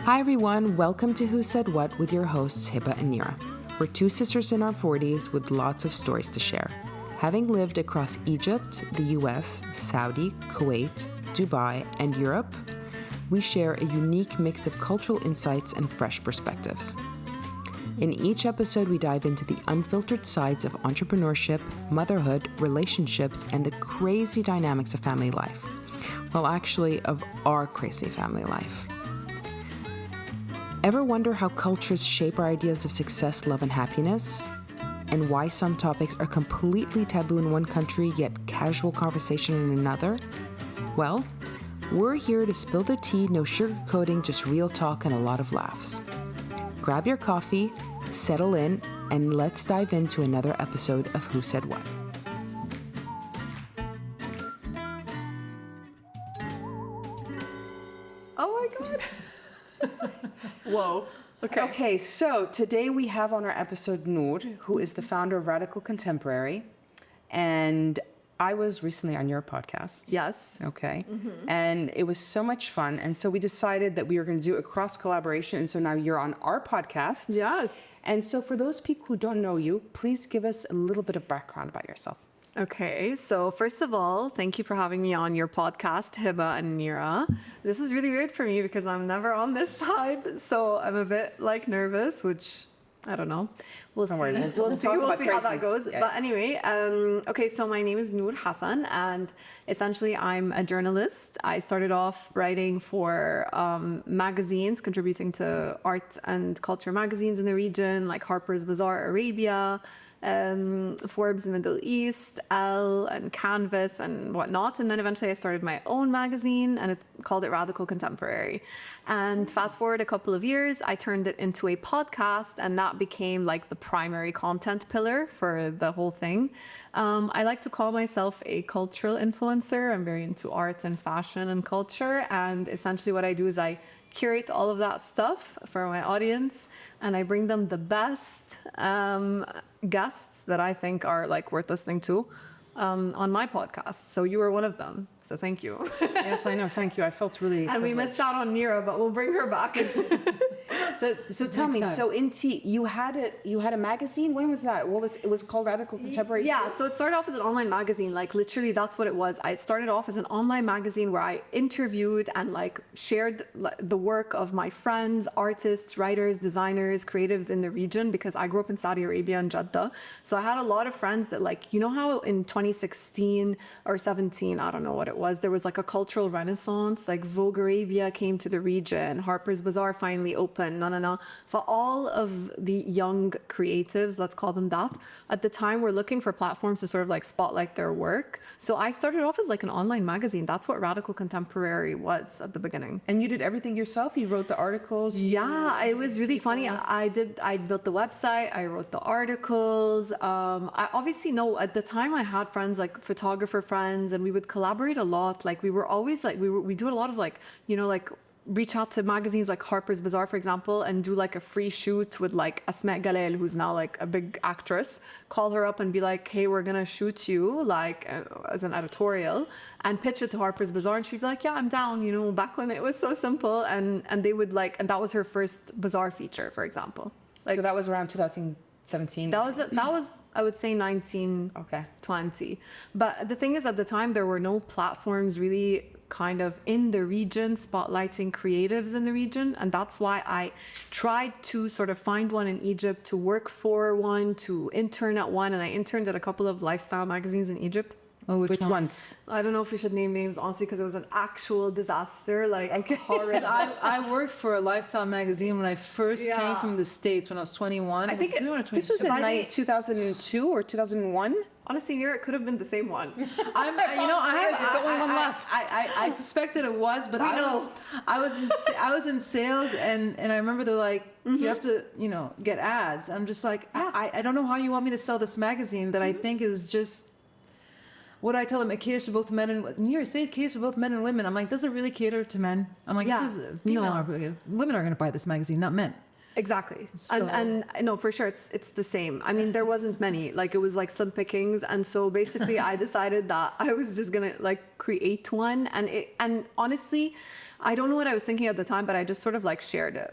Hi everyone, welcome to Who Said What with your hosts Hiba and Nour. We're two sisters in our 40s with lots of stories to share. Having lived across Egypt, the US, Saudi, Kuwait, Dubai, and Europe, we share a unique mix of cultural insights and fresh perspectives. In each episode, we dive into the unfiltered sides of entrepreneurship, motherhood, relationships, and the crazy dynamics of family life. Well, actually, of our crazy family life. Ever wonder how cultures shape our ideas of success, love, and happiness? And why some topics are completely taboo in one country, yet casual conversation in another? Well, we're here to spill the tea, no sugarcoating, just real talk and a lot of laughs. Grab your coffee, settle in, and let's dive into another episode of Who Said What. Oh my God. Whoa. Okay, so today we have on our episode Nour, who is the founder of Radical Contemporary. And I was recently on your podcast. Yes. Okay. Mm-hmm. And it was so much fun. And so we decided that we were going to do a cross collaboration. And so now you're on our podcast. Yes. And so for those people who don't know you, please give us a little bit of background about yourself. Okay, so first of all, thank you for having me on your podcast, Hiba and Nour. This is really weird for me because I'm never on this side, so I'm a bit nervous, which I don't know. We'll see. We'll see how that goes. Yeah. But anyway, okay, so my name is Nour Hassan, and essentially I'm a journalist. I started off writing for magazines, contributing to art and culture magazines in the region, like Harper's Bazaar Arabia, Forbes Middle East, Elle, and Canvas, and whatnot. And then eventually I started my own magazine, and called it Radical Contemporary. And fast forward a couple of years, I turned it into a podcast, and that became like the primary content pillar for the whole thing. I like to call myself a cultural influencer. I'm very into art and fashion and culture. And essentially what I do is I curate all of that stuff for my audience, and I bring them the best guests that I think are like worth listening to on my podcast. So you were one of them. So thank you. Yes, I know. Thank you. I felt really And we missed out on Nour, but we'll bring her back. So tell me, so you had a magazine. When was that? It was called Radical Contemporary? Yeah, so it started off as an online magazine. Like literally that's what it was. I started off as an online magazine where I interviewed and like shared the work of my friends, artists, writers, designers, creatives in the region, because I grew up in Saudi Arabia and Jeddah. So I had a lot of friends that, like, you know how in 2016 or 17, I don't know what it was, there was like a cultural renaissance, like Vogue Arabia came to the region, Harper's Bazaar finally opened, for all of the young creatives, let's call them that, at the time were looking for platforms to sort of like spotlight their work. So I started off as like an online magazine. That's what Radical Contemporary was at the beginning. And you did everything yourself? You wrote the articles? Yeah, it was really funny. I built the website, I wrote the articles. I obviously know at the time I had friends, like photographer friends, and we would collaborate a lot. Like we were always like, we do a lot of like, you know, like reach out to magazines like Harper's Bazaar, for example, and do like a free shoot with like Asma Galel, who's now like a big actress. Call her up and be like, hey, we're gonna shoot you like as an editorial, and pitch it to Harper's Bazaar, and she'd be like, yeah, I'm down, you know, back when it was so simple. And they would like, and that was her first Bazaar feature, for example. Like, so that was around 2017? That was I would say 19, okay, 20. But the thing is, at the time, there were no platforms really kind of in the region spotlighting creatives in the region, and that's why I tried to sort of find one in Egypt, to work for one, to intern at one, and I interned at a couple of lifestyle magazines in Egypt. Oh, which ones? I don't know if we should name names, honestly, because it was an actual disaster, like horrid. I worked for a lifestyle magazine when I first came from the States when I was 21. I think this was in 2002 or 2001. Honestly, it could have been the same one. I suspected it was, but I was in sales, and I remember they're like, you have to, get ads. I'm just like, I don't know how you want me to sell this magazine that I think is just. What I tell them, it caters to both men and Nour, say it caters to both men and women. I'm like, does it really cater to men? I'm like, women are going to buy this magazine, not men. Exactly. So- And no, for sure, it's the same. I mean, there wasn't many. Like, it was like slim pickings, and so basically, I decided that I was just gonna like create one. And honestly, I don't know what I was thinking at the time, but I just sort of like shared it.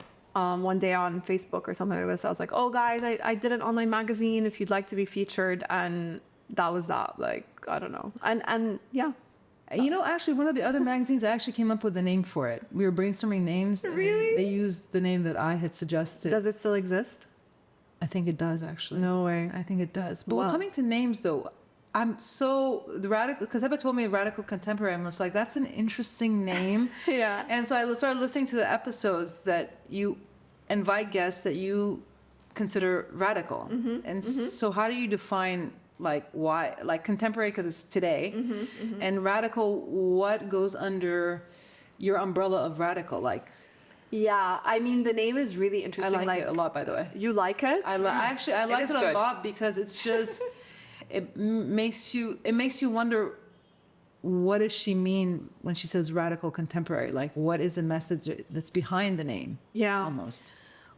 One day on Facebook or something like this. I was like, oh guys, I did an online magazine if you'd like to be featured, and that was that. Like, I don't know. And yeah. You know, actually, one of the other magazines, I actually came up with a name for it. We were brainstorming names. and Really? They used the name that I had suggested. Does it still exist? I think it does, actually. No way. I think it does. But Wow. coming to names, though, I'm so the radical, because Heba told me radical contemporary. I'm just like, that's an interesting name. Yeah. And so I started listening to the episodes that you invite guests that you consider radical. And so how do you define like why, like contemporary because it's today, and radical, what goes under your umbrella of radical? Like, Yeah, I mean, the name is really I interesting. like it a lot, by the way. You like it? I like is it a good. lot because it's just it makes you wonder, what does she mean when she says radical contemporary? Like, what is the message that's behind the name? Yeah. Almost.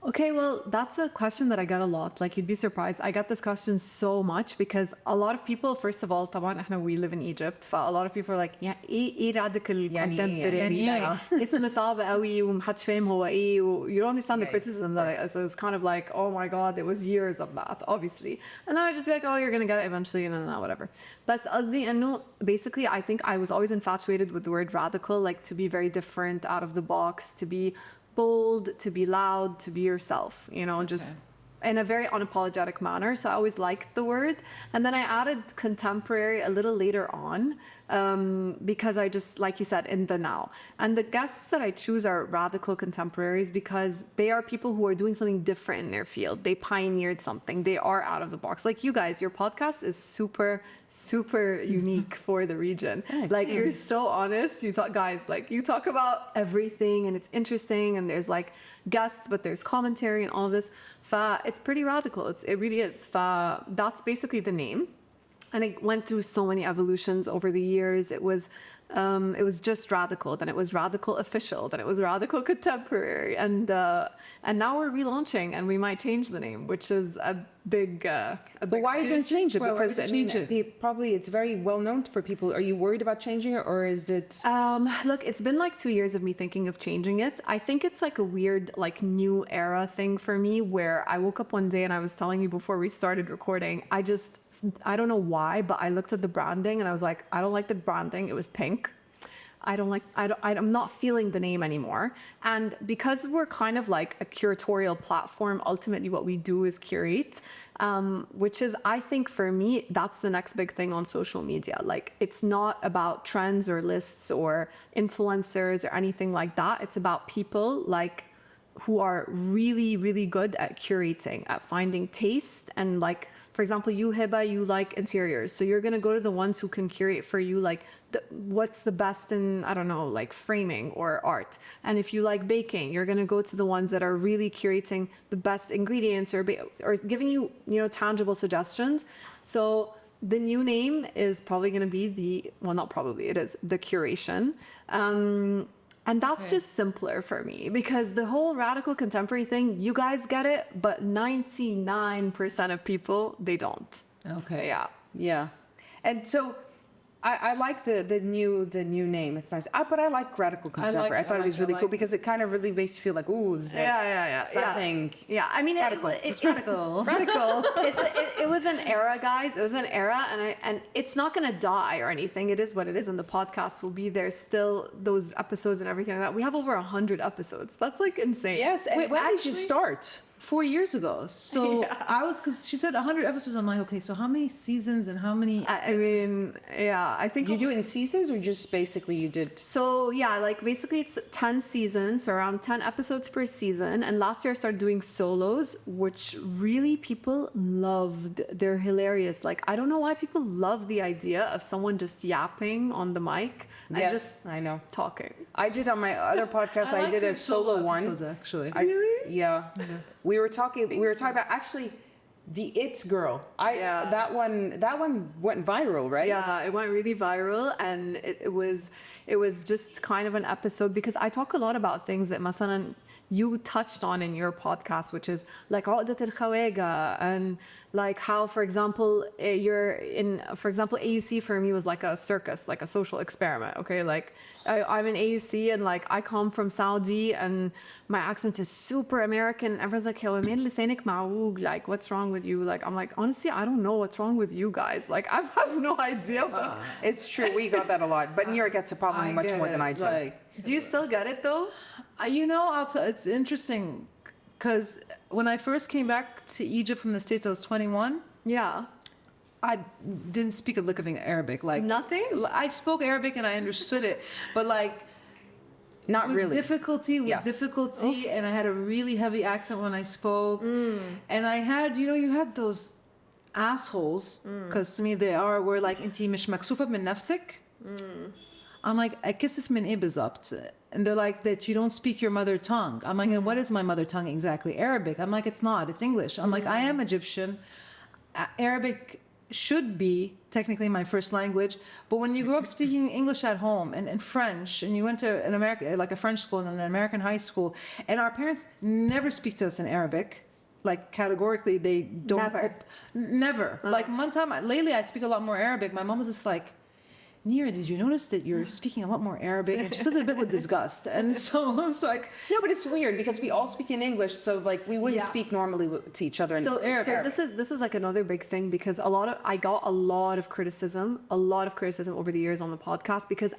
Okay, well, that's a question that I get a lot. Like, you'd be surprised. I get this question so much because a lot of people, first of all, طبعا احنا we live in Egypt, فا a lot of people are like, yeah, ايه radical contemporary? يعني اسم صعب قوي ومحدش فاهم هو ايه. You don't understand the criticism that so it's kind of like, oh my God, it was years of that, obviously. And then I just be like, oh, you're going to get it eventually, no, whatever. But قصدي انه basically, I think I was always infatuated with the word radical, like to be very different, out of the box, to be bold, to be loud, to be yourself, just in a very unapologetic manner. So I always liked the word. And then I added contemporary a little later on because I just, like you said, in the now. And the guests that I choose are radical contemporaries because they are people who are doing something different in their field. They pioneered something. They are out of the box. Like you guys, your podcast is super unique for the region. Thanks. Like you're so honest. You talk about everything and it's interesting and there's like guests, but there's commentary and all of this. It's pretty radical. It really is. That's basically the name. And it went through so many evolutions over the years. It was just radical, then it was radical official, then it was radical contemporary, and now we're relaunching, and we might change the name, which is a big. But why are you going to change it? Well, Because we're gonna change it. probably it's very well known for people. Are you worried about changing it, or is it? Look, it's been like 2 years of me thinking of changing it. I think it's like a weird, like new era thing for me where I woke up one day and I was telling you before we started recording, I don't know why, but I looked at the branding and I was like, I don't like the branding. It was pink. I'm not feeling the name anymore. And because we're kind of like a curatorial platform, ultimately what we do is curate, which is, I think for me, that's the next big thing on social media. Like, it's not about trends or lists or influencers or anything like that. It's about people like who are really, really good at curating, at finding taste. And like, for example, you, Heba, you like interiors. So you're going to go to the ones who can curate for you, like what's the best in, I don't know, like framing or art. And if you like baking, you're going to go to the ones that are really curating the best ingredients or giving you, tangible suggestions. So the new name is probably going to be it is the Curation. And that's just simpler for me because the whole radical contemporary thing, you guys get it, but 99% of people, they don't. Okay. Yeah. Yeah, and so I like the new name. It's nice. But I like radical contemporary. I thought it was really cool because it kind of really makes you feel like, ooh, this is something. Yeah. I mean, It's radical. Radical. it was an era, guys. It was an era, and it's not gonna die or anything. It is what it is, and the podcast will be there still. Those episodes and everything like that. We have over 100 episodes. That's like insane. Yes. And when did you start? 4 years ago. So because she said 100 episodes. I'm like, okay, so how many seasons and how many? I mean, yeah. I think Did you do it in seasons or just basically you did? So yeah, like basically it's 10 seasons, so around 10 episodes per season. And last year I started doing solos, which really people loved. They're hilarious. Like, I don't know why people love the idea of someone just yapping on the mic and just I know. talking. I did on my other podcast. I did a solo one. Actually. Really? Yeah. We were talking about actually The It's Girl. Yeah. That one went viral, right? Yeah, it went really viral, and it was just kind of an episode because I talk a lot about things that مثلا you touched on in your podcast, which is like عقدة الخواجة, and like how, for example, for example, AUC for me was like a circus, like a social experiment. Okay, like I'm in AUC and like I come from Saudi and my accent is super American. Everyone's like, "Hey, مين لسانك معوج? Like, what's wrong with you?" Like, I'm like, honestly, I don't know what's wrong with you guys. Like, I have no idea. It's true. We got that a lot. But Nour gets it probably much more than I do. Do you still get it though? You know, it's interesting because when I first came back to Egypt from the States, I was 21. Yeah. I didn't speak a lick of Arabic. Like nothing? I spoke Arabic and I understood it, but like not with really. difficulty, and I had a really heavy accent when I spoke. And I had, you had those assholes, because to me they were like, انتي مش مكسوفة من نفسك. I'm like, أكسف من إيه بالضبط? And they're like, that you don't speak your mother tongue. I'm like, and what is my mother tongue exactly? Arabic. I'm like, it's not, it's English. I'm like, I am Egyptian. Arabic should be technically my first language, but when you grew up speaking English at home and French, and you went to an American, like a French school and an American high school, and our parents never speak to us in Arabic, like categorically, they don't. Never. Like one time, lately I speak a lot more Arabic. My mom was just like, Nour, did you notice that you're speaking a lot more Arabic? And she said it a bit with disgust. And so like... No, but it's weird because we all speak in English, so like we wouldn't speak normally to each other in Arabic. So this is like another big thing because I got a lot of criticism over the years on the podcast because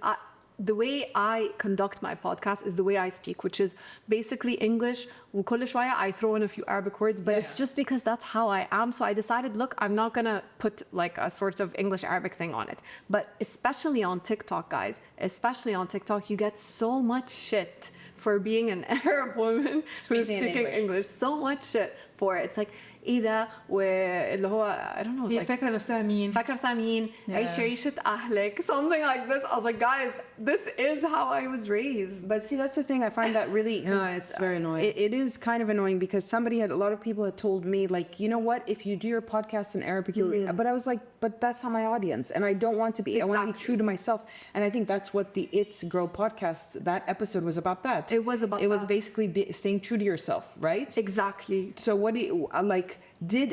the way I conduct my podcast is the way I speak, which is basically English. وكل شوية I throw in a few Arabic words, but it's just because that's how I am. So I decided, look, I'm not gonna put like a sort of English Arabic thing on it. But especially on TikTok, guys, you get so much shit for being an Arab woman who's speaking English. So much shit for it. It's like إذا واللي هو I don't know. هي فاكرة نفسها مين. عيش عيشة أهلك. Something like this. I was like, guys, this is how I was raised. But see, that's the thing. I find that really... No, it's very annoying. It is kind of annoying because a lot of people had told me, like, you know what, if you do your podcast in Arabic, but I was like, but that's not my audience. And I don't want to be, I want to be true to myself. And I think that's what the It's Girl podcast, that episode was about that. It was about that. It was basically staying true to yourself, right? Exactly. So what do you,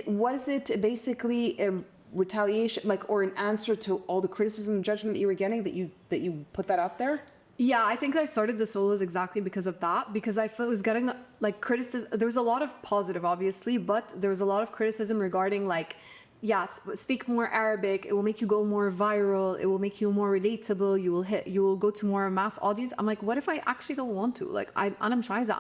was it basically a retaliation, like, or an answer to all the criticism and judgment that you were getting, that you put that out there? Yeah, I think I started the solos exactly because of that, because I was getting like criticism. There was a lot of positive, obviously, but there was a lot of criticism regarding like, yes, speak more Arabic. It will make you go more viral. It will make you more relatable. You will go to more mass audience. I'm like, what if I actually don't want to? Like, I'm trying to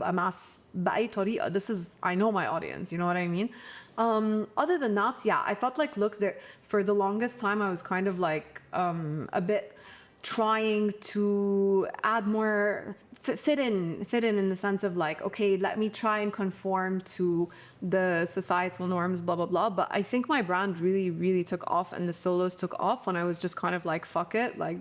a mass بأي طريقة. I know my audience. You know what I mean? Other than that, yeah, I felt like, look, for the longest time, I was kind of like a bit trying to add more fit in the sense of like, okay, let me try and conform to the societal norms, blah blah blah. But I think my brand really took off, and the solos took off when I was just kind of like, fuck it, like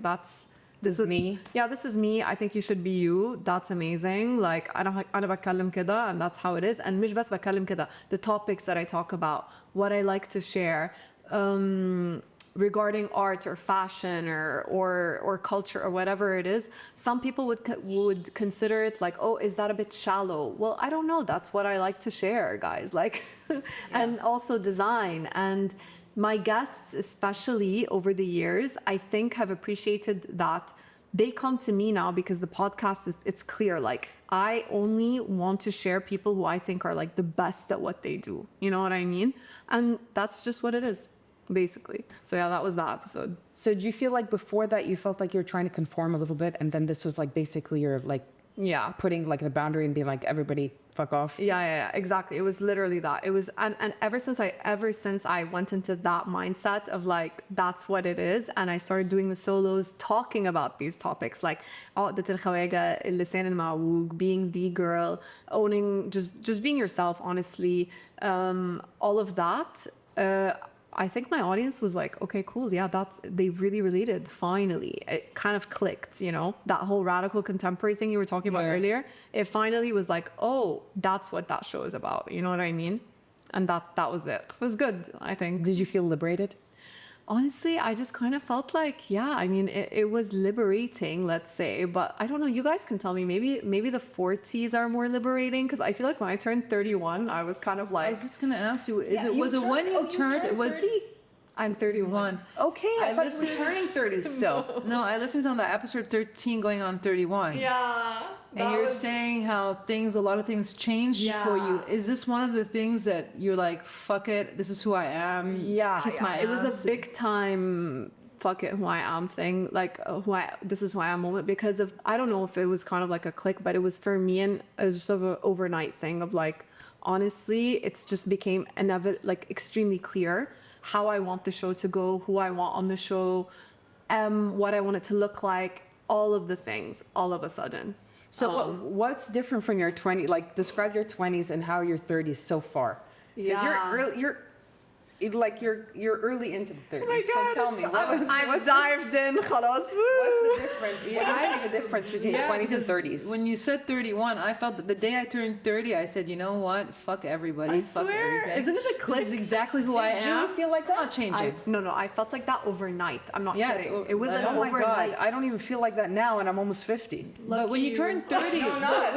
this is me. Yeah, this is me. I think you should be you. That's amazing. Like أنا بتكلم كده, and that's how it is. And مش بس بتكلم كده. The topics that I talk about, what I like to share, regarding art or fashion or culture or whatever it is, some people would consider it like, oh, is that a bit shallow? Well, I don't know. That's what I like to share, guys. Like, and also design. And my guests, especially over the years, I think have appreciated that they come to me now because the podcast it's clear. Like, I only want to share people who I think are like the best at what they do. You know what I mean? And that's just what it is, basically. So yeah, that was the episode. So do you feel like before that you felt like you were trying to conform a little bit, and then this was like basically you're like putting like the boundary and being like, everybody fuck off? Yeah, exactly. It was literally that. It was, and ever since I went into that mindset of like, that's what it is, and I started doing the solos talking about these topics like عقدة الخواجة, اللسان المعوج, being the girl, owning, just being yourself, honestly, all of that. I think my audience was like, okay, cool. Yeah, they really related. Finally, it kind of clicked, you know, that whole radical contemporary thing you were talking about earlier. It finally was like, oh, that's what that show is about. You know what I mean? And that was it. It was good, I think. Did you feel liberated? Honestly, I just kind of felt like, yeah, I mean, it was liberating, let's say, but I don't know, you guys can tell me, maybe the 40s are more liberating, because I feel like when I turned 31, I was kind of I like, was just gonna ask you, was it turned- when you turned? turned Was 30? I'm 31. Okay, I thought you were turning 30 still. No, I listened on the episode 13 going on 31. Yeah. And you're saying how a lot of things changed for you. Yeah. Is this one of the things that you're like, fuck it, this is who I am? Yeah, Kiss my it was ass? a big time fuck it who I am thing, like this is who I am moment, because of, I don't know if it was kind of like a click, but it was for me, and it was just of an overnight thing of like, honestly, it's just became like extremely clear how I want the show to go, who I want on the show, what I want it to look like, all of the things all of a sudden. So what's different from your 20? Like, describe your 20s and how your 30s so far. Because you're early into the 30s. Oh my God, so tell me, I've dived in. خلاص. what's the difference? What do you see the difference between 20s and because 30s? When you said 31, I felt that the day I turned 30, I said, you know what? Fuck everybody. I Fuck swear. everything. Isn't it a click? This is exactly who I am. Do you feel like that? I'm not changing. No, I felt like that overnight. I'm not Yeah, kidding. it's It was an Oh my overnight. God, I don't even feel like that now, and I'm almost 50. But when you turn 30,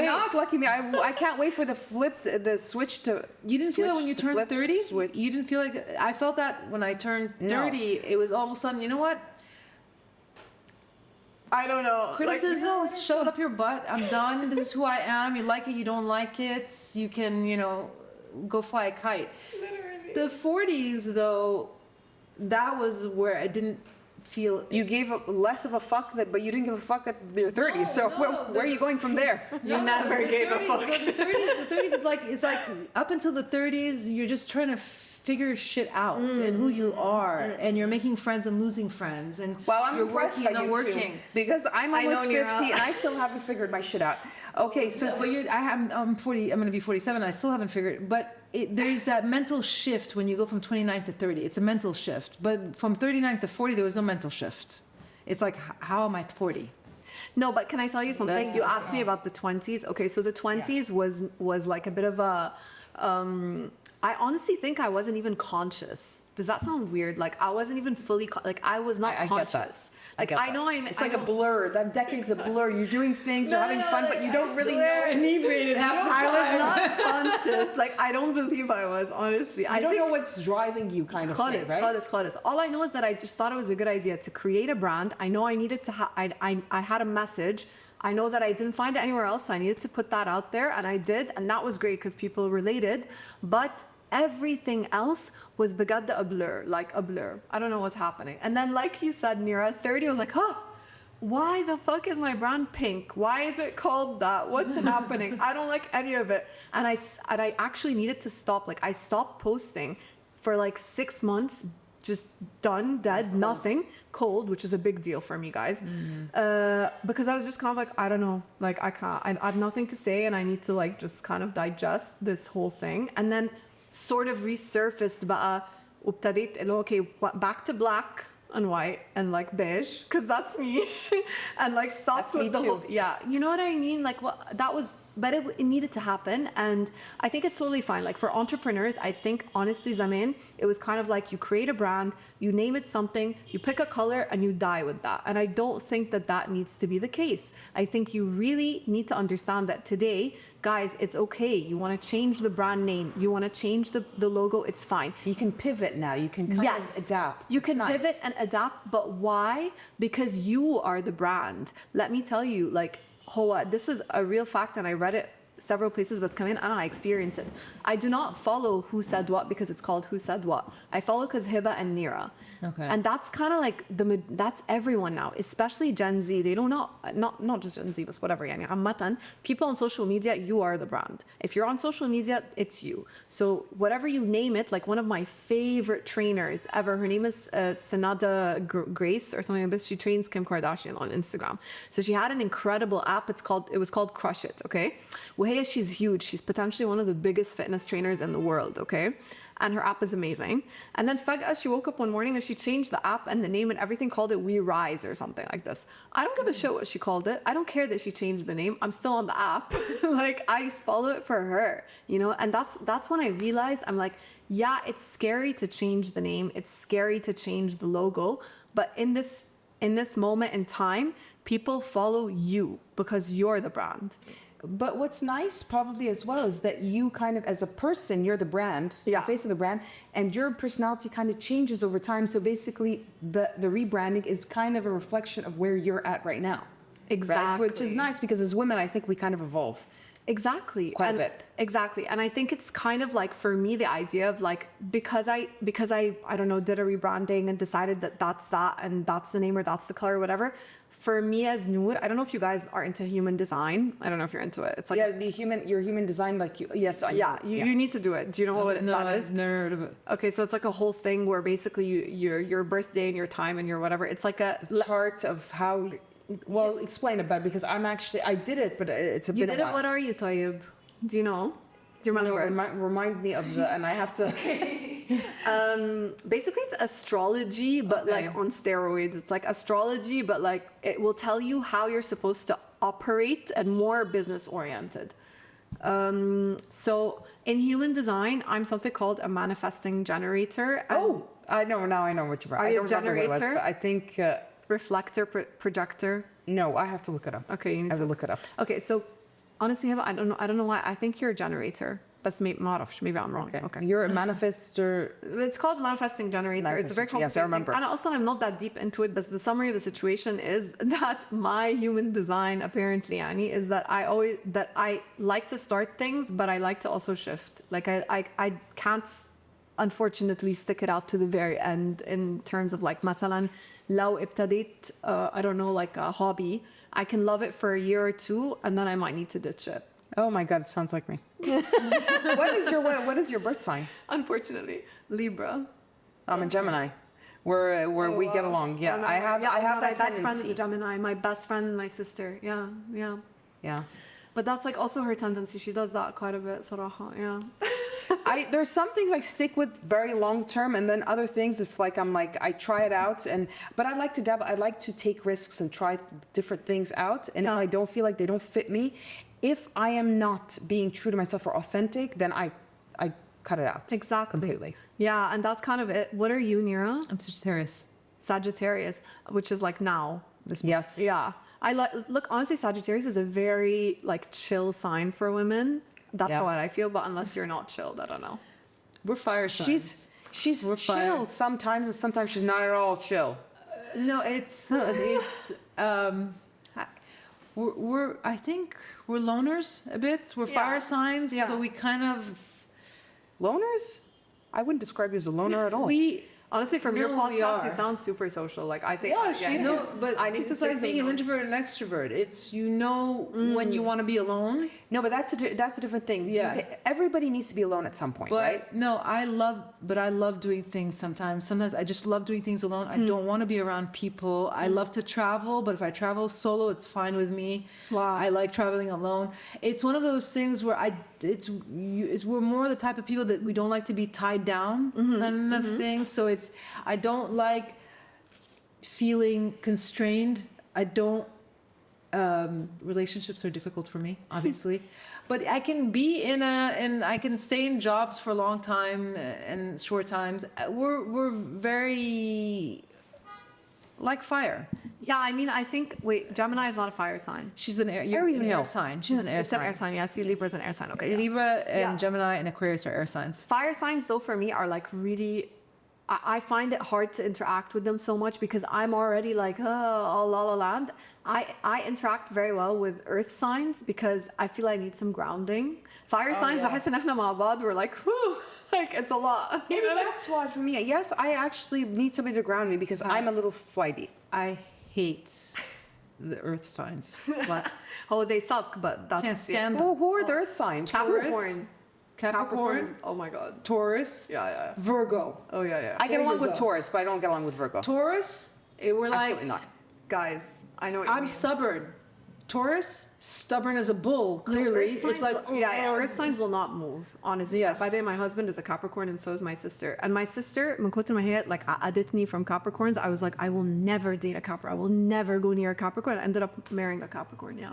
Not lucky me. I can't wait for the switch to. you didn't feel that when you the turned flip 30? switch. You didn't feel like, I felt that when I turned 30, it was all of a sudden, you know what? I don't know. Criticism, shove up your butt. I'm done. This is who I am. You like it, you don't like it. You can, go fly a kite. Literally. The 40s, though, that was where I didn't feel. You gave less of a fuck, but you didn't give a fuck at your 30s. So where are you going from there? You never gave a fuck. The 30s is it's like up until the 30s, you're just trying to figure shit out and who you are, and you're making friends and losing friends, and Well, I'm you're impressed working by and not you, working. Sue, because I'm I know, almost 50 Noura. and I still haven't figured my shit out. Okay, so But I'm 40. I'm going to be 47. I still haven't figured. But there's that mental shift when you go from 29 to 30. It's a mental shift. But from 39 to 40, there was no mental shift. It's like, how am I 40? No, but can I tell you something? That's- You asked me about the 20s. Okay, so the 20s was like a bit of a I honestly think I wasn't even conscious. Does that sound weird? Like I wasn't even fully I was not I get that. conscious. Like I know I'm. It's like a blur. That decade's a blur. You're doing things, you're having fun, but you don't really know. Inebriated half the I was time. not conscious. Like I don't believe I was. Honestly, I don't know what's driving you, kind of thing, right? خالص. All I know is that I just thought it was a good idea to create a brand. I know I needed to. I had a message. I know that I didn't find it anywhere else. So I needed to put that out there, and I did, and that was great because people related. But everything else was بجد a blur, like a blur. I don't know what's happening. And then, like you said, Noura, 30, I was like, huh, why the fuck is my brand pink? Why is it called that? What's happening? I don't like any of it. And I actually needed to stop. Like, I stopped posting for like 6 months, just done, dead, nothing, cold, which is a big deal for me, guys. Because I was just kind of like, I don't know, like I can't, I have nothing to say, and I need to like just kind of digest this whole thing. And then sort of resurfaced بقى وابتديت اللي هو okay, back to black and white and like beige, because that's me. And like stopped That's me with the too. whole, yeah, you know what I mean? Like what that was, but it needed to happen, and I think it's totally fine. Like for entrepreneurs, I think honestly, Zamin, it was kind of like you create a brand, you name it something, you pick a color, and you die with that. And I don't think that needs to be the case. I think you really need to understand that today, guys, it's okay. You want to change the brand name, you want to change the logo, it's fine. You can pivot now. You can kind of adapt. You It's can nice. pivot and adapt, but why? Because you are the brand. Let me tell you, like, this is a real fact, and I read it several places, but it's come in and I experienced it. I do not follow Who Said What because it's called Who Said What. I follow because Hiba and Noura. Okay. And that's kind of like that's everyone now, especially Gen Z. They don't know, not just Gen Z, but whatever. يعني عامة, people on social media, you are the brand. If you're on social media, it's you. So whatever you name it, like one of my favorite trainers ever, her name is Sanada Grace or something like this. She trains Kim Kardashian on Instagram. So she had an incredible app. It was called Crush It, okay? وهي she's huge. She's potentially one of the biggest fitness trainers in the world, okay? And her app is amazing. And then فجأة she woke up one morning and she changed the app and the name and everything, called it We Rise or something like this. I don't give a shit what she called it. I don't care that she changed the name. I'm still on the app. Like, I follow it for her, you know? And that's when I realized, I'm like, yeah, it's scary to change the name. It's scary to change the logo. But in this moment in time, people follow you because you're the brand. But what's nice probably as well is that you kind of, as a person, you're the brand, Yeah. the face of the brand, and your personality kind of changes over time. So basically the rebranding is kind of a reflection of where you're at right now. Exactly. Right? Which is nice because as women, I think we kind of evolve. Exactly. Quite a bit. Exactly. And I think it's kind of like, for me, the idea of like, because I don't know, did a rebranding and decided that that's that and that's the name or that's the color or whatever. For me as Nour, I don't know if you guys are into human design. I don't know if you're into it. It's like, your human design, like you, yes. You need to do it. Do you know what that is? Never heard of it. Okay, so it's like a whole thing where basically your birthday and your time and your whatever. It's like a chart of how, well, explain about it because I did it, but it's a bit You did of it. What are you, Tayyib? Do you know? Do you remember? Remind me of the, and I have to. Basically, it's astrology, but like on steroids. It's like astrology, but like it will tell you how you're supposed to operate and more business oriented. So in human design, I'm something called a manifesting generator. Oh, I know now. I know what you're. Are I you don't a remember what it was, generator? but I think. Reflector, projector. No, I have to look it up. Okay, you need I have to to look it up. Okay, so honestly, I don't know why. I think you're a generator. But maybe I'm wrong. Okay. You're a manifester. It's called manifesting generator. It's a very complicated. Yes, I remember. And also, I'm not that deep into it, but the summary of the situation is that my human design, apparently, Annie, is that I like to start things, but I like to also shift. Like I can't, unfortunately, stick it out to the very end in terms of like, مثلا, لو ابتديت, I don't know, like a hobby, I can love it for a year or two, and then I might need to ditch it. Oh my God, it sounds like me. What is your birth sign? Unfortunately, Libra. I'm a Gemini. Where we get along. Yeah, I have that my best friend is tendency. a Gemini. My best friend, my sister. Yeah. Yeah. But that's like also her tendency. She does that quite a bit, صراحة. Yeah. There's some things I stick with very long term, and then other things it's like I try it out, but I like to dabble. I like to take risks and try different things out, and if I don't feel like they don't fit me, if I am not being true to myself or authentic, then I cut it out. Exactly. Completely. Yeah, and that's kind of it. What are you, Nira? I'm Sagittarius. Sagittarius, which is like now. Yes. Yeah. Look, honestly, Sagittarius is a very like chill sign for women. That's what I feel, but unless you're not chilled, I don't know. We're fire signs. She's chill sometimes, and sometimes she's not at all chill. No, I think we're loners a bit. We're fire signs, so we kind of loners. I wouldn't describe you as a loner at all. Honestly, from your No, we podcast, you are. sound super social. Like I think. But I need to it's like take being an notes. introvert and extrovert. It's when you want to be alone. No, but that's a different thing. Yeah. Everybody needs to be alone at some point, But right? no, I love doing things sometimes. Sometimes I just love doing things alone. I don't want to be around people. I love to travel, but if I travel solo, it's fine with me. Wow. I like traveling alone. It's one of those things where we're more the type of people that we don't like to be tied down kind of thing. So I don't like feeling constrained. I don't relationships are difficult for me, obviously, but I can be and I can stay in jobs for a long time and short times. We're very like fire. Yeah, I mean, I think Gemini is not a fire sign. She's an air sign. She's an air It's an sign. air sign. Yes, Libra's an air sign. Okay. Libra and Gemini and Aquarius are air signs. Fire signs, though, for me are like really. I find it hard to interact with them so much because I'm already like, oh, la la land. I interact very well with earth signs because I feel I need some grounding. Fire signs, بحس إن إحنا مع بعض, we're like, whew, like it's a lot. Maybe that's why for me. Yes, I actually need somebody to ground me because I'm a little flighty. I hate the earth signs. But Oh, they suck, but that's can't stand them. Who are the earth signs? Capricorn. Capricorn, Oh my god. Taurus, Yeah. Virgo. Oh yeah. I get There along you with go. Taurus, but I don't get along with Virgo. Taurus. We're like Absolutely not. Guys, I know what you I'm mean. stubborn. Taurus, stubborn as a bull, clearly. It's like, Earth signs will not move, honestly. Yes. By the way, my husband is a Capricorn and so is my sister. And my sister, من كتر ما هي like عقدتني from Capricorns, I was like, I will never date a Capricorn. I will never go near a Capricorn. I ended up marrying a Capricorn, yeah.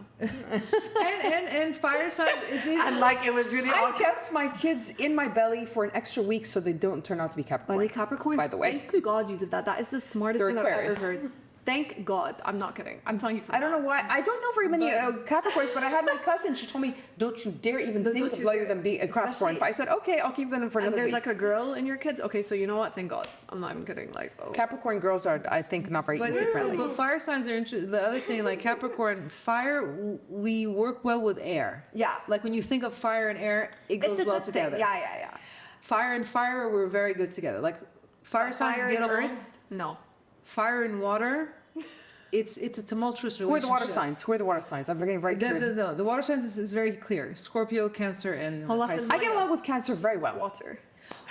and fire sign is it? And like it was really. I kept my kids in my belly for an extra week so they don't turn out to be Capricorn. By the Capricorn, by the way. thank God you did that. That is the smartest They're thing Aquarius. I've ever heard. Thank God. I'm not kidding. I'm telling you from I don't know why. I don't know very many Capricorns, but I had my cousin. She told me, "Don't you dare even think of letting them be a Capricorn." But I said, "Okay, I'll keep them in for And another there's week." like a girl in your kids. Okay, so you know what? Thank God. I'm not even kidding. Like, oh. Capricorn girls are, I think, not very easy friendly. But fire signs are interesting. The other thing, like Capricorn, fire, we work well with air. Yeah. Like when you think of fire and air, it goes It's a well good thing. together. Yeah. Fire and fire, we're very good together. Like fire signs Fire get and along. earth? No. Fire and water, it's a tumultuous Who are relationship. the water signs? Who are the water signs? I'm getting very curious. The water signs is very clear. Scorpio, Cancer, and Hold on, Pisces. I get along with Cancer very well. Water.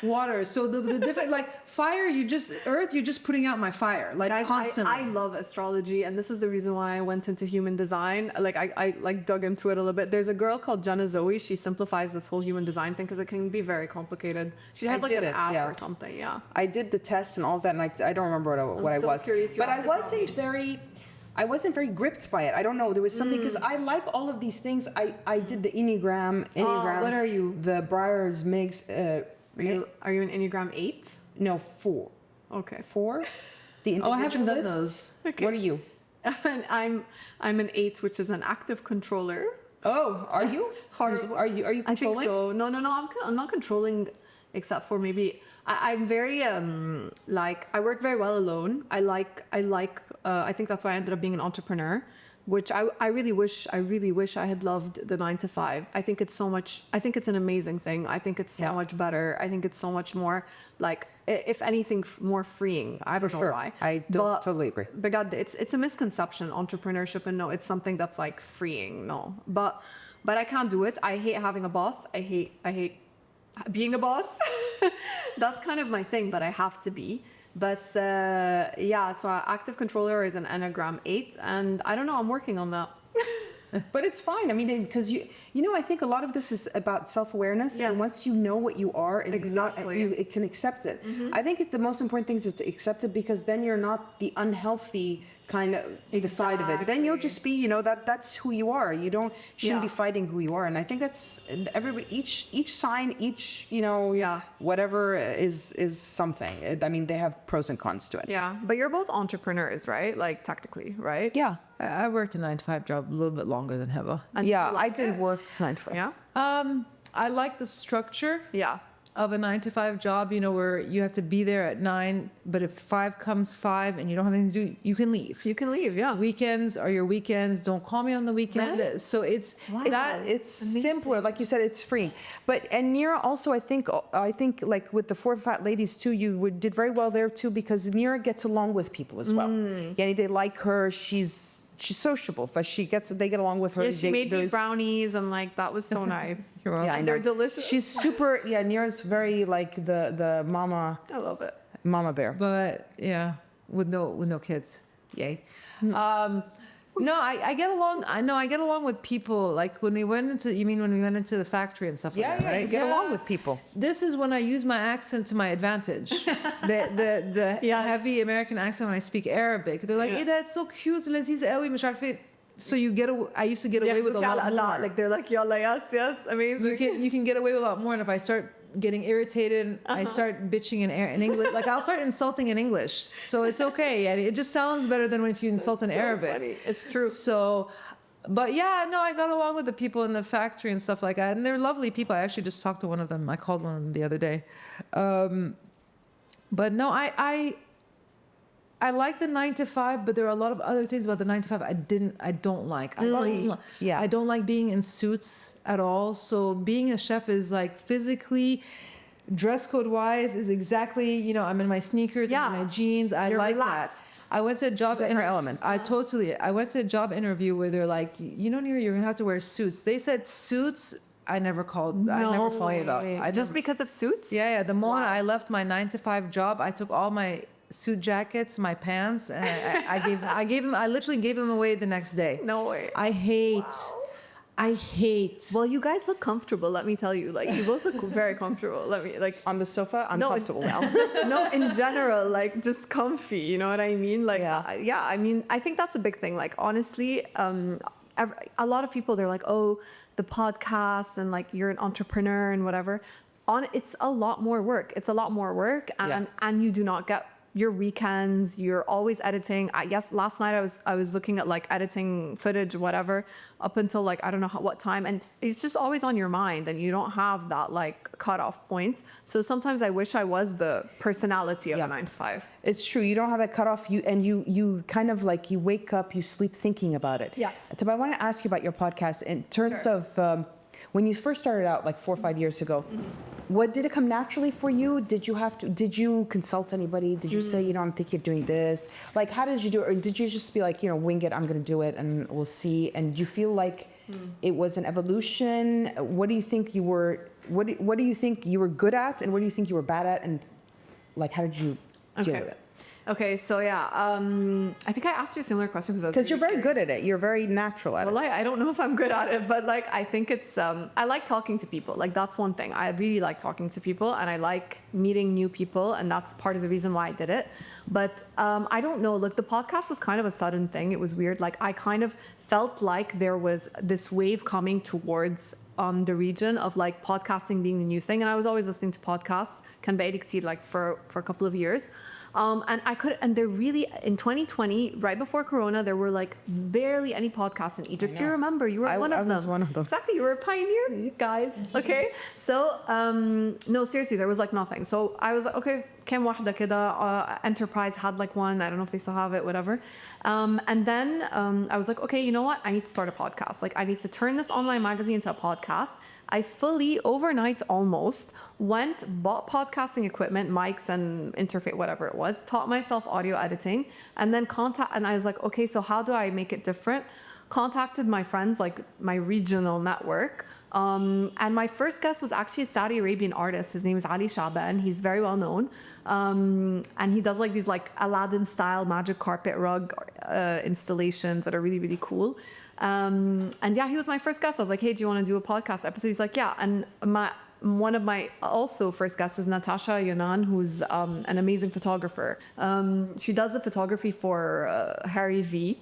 Water. So the different, like fire, earth, you're just putting out my fire, like Guys, constantly. I love astrology, and this is the reason why I went into human design. Like I like dug into it a little bit. There's a girl called Jenna Zoe. She simplifies this whole human design thing because it can be very complicated. She has like did an it, app yeah. or something. Yeah. I did the test and all of that, and I don't remember what I so was. curious, you'll But I have to tell wasn't me. very. I wasn't very gripped by it. I don't know. There was something because I like all of these things. I did the Enneagram. what are you? The Briars Miggs. Are you an Enneagram 8? No, 4. Okay. 4. The Oh, I haven't done individualist. those. What are you? And I'm an 8, which is an active controller. Oh, are you? Horrible. Are you I think controlling? so. No. I'm not controlling, except for maybe I'm very like I work very well alone. I like. I think that's why I ended up being an entrepreneur, which I really wish I had loved the 9 to 5. I think it's so much. I think it's an amazing thing. I think it's so much better. I think it's so much more like, if anything, more freeing. I don't know sure. why. I don't totally agree. But God, it's a misconception, entrepreneurship, and no, it's something that's like freeing. No, but I can't do it. I hate having a boss. I hate being a boss. That's kind of my thing, but I have to be. But yeah, so active controller is an Enneagram 8, and I don't know, I'm working on that. But it's fine. I mean, because you know, I think a lot of this is about self-awareness, Yes. and once you know what you are, and Exactly. it can accept it. I think the most important thing is to accept it, because then you're not the unhealthy kind of the side of it. Then you'll just be, you know, that's who you are. You shouldn't be fighting who you are. And I think that's everybody, each sign, you know, whatever is something. I mean, they have pros and cons to it. Yeah, but you're both entrepreneurs, right? Like technically, right? Yeah. I worked a 9 to 5 job a little bit longer than Heba. And Yeah, you I like did it? work 9 to 5. Yeah. I like the structure Yeah. of a 9 to 5 job, you know, where you have to be there at 9, but if 5 comes 5 and you don't have anything to do, you can leave. You can leave, yeah. Weekends are your weekends. Don't call me on the weekend. Right? So it's It's simpler, like you said, it's free. And Nira also, I think like with the 4 fat ladies too, did very well there too, because Nira gets along with people as well. Yeah, they like her. She's sociable, but they get along with her. Yeah, she made me brownies, and like that was so nice. You're welcome. Yeah, I And know. they're delicious. She's super. Yeah, Nira's very like the mama I love it. bear. But yeah, with no kids. Yay. No, I get along. I get along with people. Like when we went into the factory and stuff like that, right? You get along with people. This is when I use my accent to my advantage. the Yes. heavy American accent when I speak Arabic. They're like, Yeah. hey, that's so cute. لذيذ قوي مش عارفة. So I used to get away with a lot more. Like they're like, yalla, yes, amazing. You can get away with a lot more, and if I start getting irritated, I start bitching in English. Like I'll start insulting in English, so it's okay. And it just sounds better than if you insult in Arabic. funny. It's true. So, but yeah, no, I got along with the people in the factory and stuff like that, and they're lovely people. I actually just talked to one of them. I called one of them the other day. But no, I like the 9 to 5, but there are a lot of other things about the 9 to 5 I don't like. I don't like being in suits at all. So being a chef is like physically, dress code wise is exactly, you know, I'm in my sneakers, I'm in my jeans. I You're like relaxed. that. I went to a job in her element. I went to a job interview where they're like, you know, Nour, you're gonna have to wear suits. They said suits. I never followed it up. Just because of suits? Yeah. The moment I left my 9 to 5 job, I took all my suit jackets, my pants, and I literally gave them away the next day. No way. I hate. Well, you guys look comfortable. Let me tell you. Like, you both look very comfortable. On the sofa, uncomfortable now. No, in general, like just comfy. You know what I mean? Like, Yeah. I mean, I think that's a big thing. Like, honestly, a lot of people, they're like, oh, the podcast and like you're an entrepreneur and whatever. It's a lot more work. It's a lot more work, and you do not get your weekends. You're always editing. Yes, last night I was looking at like editing footage, whatever, up until like I don't know what time, and it's just always on your mind, and you don't have that like cutoff point. So sometimes I wish I was the personality of a 9 to 5. It's true. You don't have a cutoff. You kind of like you wake up, you sleep thinking about it. Yes. But I want to ask you about your podcast in terms of when you first started out like 4 or 5 years ago. What did it come naturally for you? Did you consult anybody? Did you say, I'm thinking of doing this? Like, how did you do it? Or did you just be like, wing it, I'm going to do it and we'll see? And do you feel like it was an evolution? What do you think you were, what do you think you were good at? And what do you think you were bad at? And like, how did you deal with it? Okay, so I think I asked you a similar question because you're very good at it. You're very natural at it. Well, I don't know if I'm good at it, but like I think it's I like talking to people. Like that's one thing. I really like talking to people, and I like meeting new people, and that's part of the reason why I did it. But I don't know. Look, the podcast was kind of a sudden thing. It was weird. Like I kind of felt like there was this wave coming towards the region of like podcasting being the new thing, and I was always listening to podcasts. Can be like for a couple of years. And they're really, in 2020, right before Corona, there were like barely any podcasts in Egypt. Do you remember? You were one of them. I was one of them. Exactly. You were a pioneer, guys. Okay. So, no, seriously, there was like nothing. So I was like, okay, كم واحدة كده, Enterprise had like one. I don't know if they still have it, whatever. And then I was like, okay, you know what? I need to start a podcast. Like I need to turn this online magazine into a podcast. I fully, overnight almost, bought podcasting equipment, mics and interface, whatever it was, taught myself audio editing, and then and I was like, okay, so how do I make it different? Contacted my friends, like my regional network. And my first guest was actually a Saudi Arabian artist. His name is Ali Shaban. He's very well known. And he does like these like Aladdin style magic carpet rug installations that are really, really cool. And he was my first guest. I was like, hey, do you want to do a podcast episode? He's like, yeah. And one of my also first guests is Natasha Yonan, who's an amazing photographer. She does the photography for Harry V,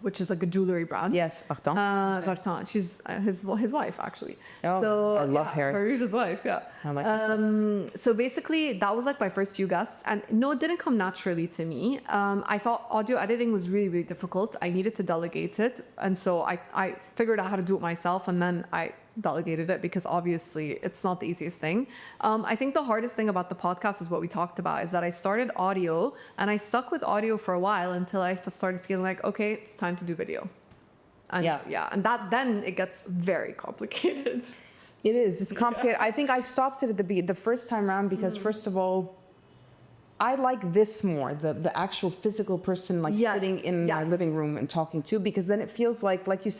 which is like a jewelry brand. Yes, Gartan. She's his wife, actually. Oh, so, I love Harry. Farouche's wife, yeah. I like this. So basically, that was like my first few guests. And no, it didn't come naturally to me. I thought audio editing was really, really difficult. I needed to delegate it. And so I figured out how to do it myself. And then I delegated it because obviously it's not the easiest thing. I think the hardest thing about the podcast is what we talked about, is that I started audio and I stuck with audio for a while until I started feeling like, okay, it's time to do video. And and that then it gets very complicated. It is. It's complicated. I think I stopped it at the first time around because first of all, I like this more, the actual physical person sitting in my living room and talking to, because then it feels like you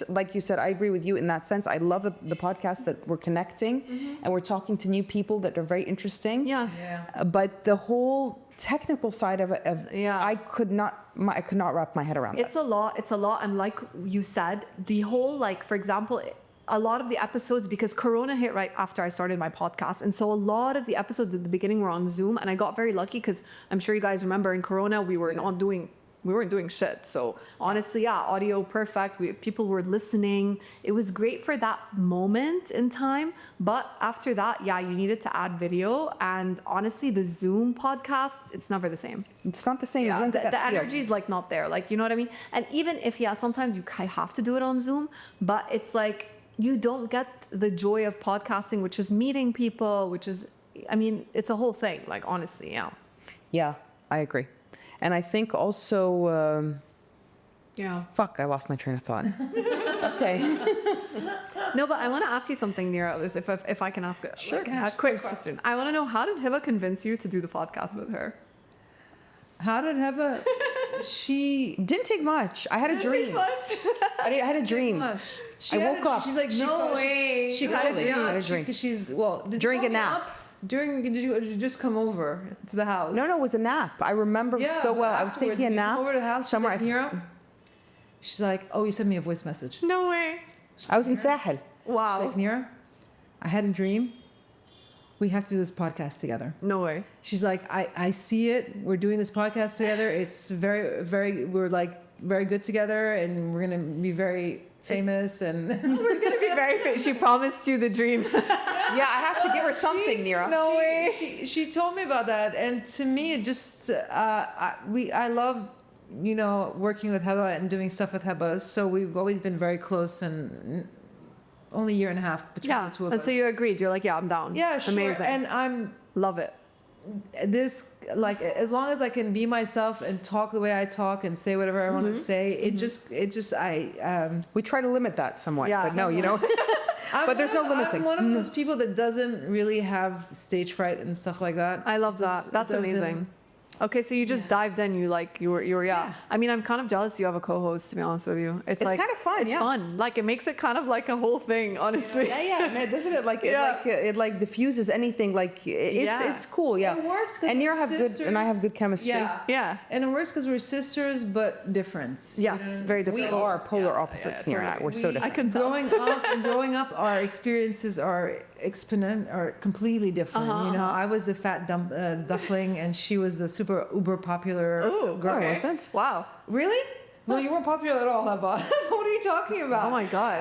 said, I agree with you in that sense. I love the podcast that we're connecting and we're talking to new people that are very interesting. Yeah. But the whole technical side of it, I could not wrap my head around it. It's a lot. And like you said, the whole, like, for example, a lot of the episodes, because Corona hit right after I started my podcast. And so a lot of the episodes at the beginning were on Zoom, and I got very lucky because I'm sure you guys remember in Corona, we weren't doing shit. So honestly, audio perfect. People were listening. It was great for that moment in time. But after that, you needed to add video. And honestly, the Zoom podcast, it's never the same. It's not the same. Yeah, the energy is like not there. Like, you know what I mean? And even if, sometimes you have to do it on Zoom, but it's like, you don't get the joy of podcasting, which is meeting people, it's a whole thing, like, honestly, Yeah, I agree. And I think also, I lost my train of thought. Okay. No, but I want to ask you something, Nour, if I can ask it. Sure. A quick question. I want to know, how did Hiba convince you to do the podcast with her? How did Hiba? She didn't take much. I had a dream. I had a dream. I woke up. She's like, no way. She got a drink. because she's drink it now. Did you just come over to the house? No, it was a nap. I remember so well. I was afterwards, taking a you nap come over to the house. somewhere. She's like, Nour? She's like, oh, you sent me a voice message. No way. I was in Sahel. Wow. She's like, Nour, I had a dream. We have to do this podcast together. No way. She's like, I see it. We're doing this podcast together. It's very, very, we're like very good together, and we're going to be very famous. And We're going to be very famous. She promised you the dream. Yeah, I have to give her something, Nira. No way. She told me about that, and to me, it just I love working with Heba and doing stuff with Heba. So we've always been very close, and only a year and a half between the two of and us. so you agreed. You're like, yeah, I'm down. Yeah, sure. Amazing. And Love it. this, like, as long as I can be myself and talk the way I talk and say whatever I want to say, it just We try to limit that somewhat, Yeah. but no, but there's no limiting. I'm one of those people that doesn't really have stage fright and stuff like that. I love that. Just That's doesn't- amazing. Okay, so you just dived in. You were yeah. I mean, I'm kind of jealous you have a co-host, to be honest with you. It's like, kind of fun, It's yeah. fun. Like, it makes it kind of like a whole thing, honestly. Yeah, man, doesn't it? Like, Yeah. it diffuses anything. Like, it's cool. Yeah, It works 'cause and Nira we're have good, and I have good chemistry. Yeah. Yeah. And it works because we're sisters, but different. Yes, very We different. are polar opposites, Nira and I. We're so We- different. I can tell. Growing up, our experiences are completely different. I was the fat duckling, and she was the super uber popular Ooh, girl. okay. wasn't? Wow. Really? Well, you weren't popular at all, Heba. What are you talking about? Oh my God.